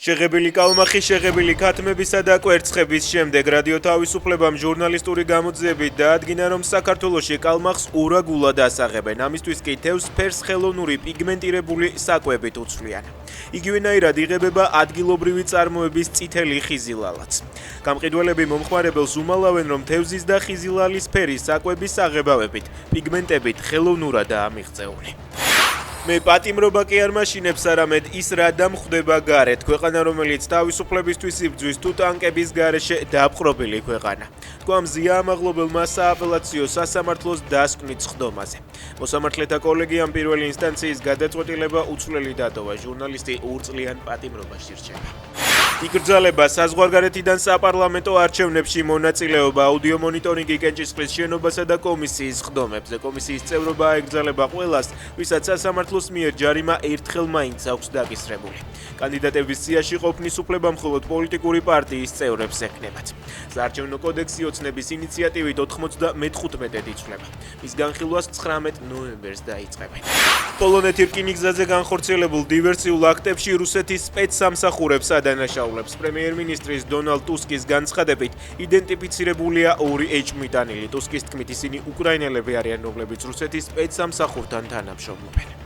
შეღებილი კალმახი, შეღებილი ქათმებისა და კვერცხების შემდეგ რადიო თავისუფლებამ ჟურნალისტური გამოძიებით დაადგინა, რომ საქართველოში კალმახს ურაგულად ასაღებენ. ამისთვის კი თევზს ფერს ხელოვნური პიგმენტირებული საკვებით უცვლიან. იგივენაირად იღებება ადგილობრივი წარმოების წითელი ხიზილალაც. გამყიდველები მომხმარებელს უმალავენ, რომ თევზის და ხიზილალის ფერის საკვების აღებავებით, პიგმენტებით ხელოვნურადაა მიღწეული. მე პატიმრობა კი არ მაშინებს, არამედ ის რა დამხვდება გარეთ. ქვეყანა, რომელიც თავისუფლებისთვის იბრძვის თუ ტანკების გარეშე დაპყრობილი ქვეყანა. თქვა მზია ამაღლობელმა სააპელაციო სასამართლოს დასკვნით სხდომაზე. მოსამართლეთა კოლეგიამ პირველი ინსტანციის გადაწყვეტილება უცვლელი დატოვა. ჟურნალისტი ორწლიან პატიმრობაში რჩება. იკრძალება საზღვარგარეთიდან საპარლამენტო არჩევნებში მონაწილეობა, აუდიო მონიტორინგი კენჭისყრის შენობასა და კომისიის სხდომებზე. კომისიის წევრობა აეკრძალება ყველას, ვისაც სასამართლოს მიერ ჯარიმა ერთხელ მაინც აქვს დაკისრებული. კანდიდატების სიაში ყოფნის უფლება მხოლოდ პოლიტიკური პარტიის წევრებს ექნებათ. საარჩევნო კოდექსი ოცნების ინიციატივით 95-ით იცვლება. მის განხილვას 19 ნოემბერს დაიწყებენ. პოლონეთი რკინიგზაზე განხორციელებულ დივერსიულ აქტებში რუსეთის სპეცსამსახურებს ადანაშაულებს. პრემიერ-მინისტრის დონალდ ტუსკის განცხადებით, იდენტიფიცირებულია 2 ეჭვმიტანილი. ტუსკის თქმით, ისინი უკრაინელები არიან, რომლებიც რუსეთის სპეცსამსახურთან თანამშრომლობენ.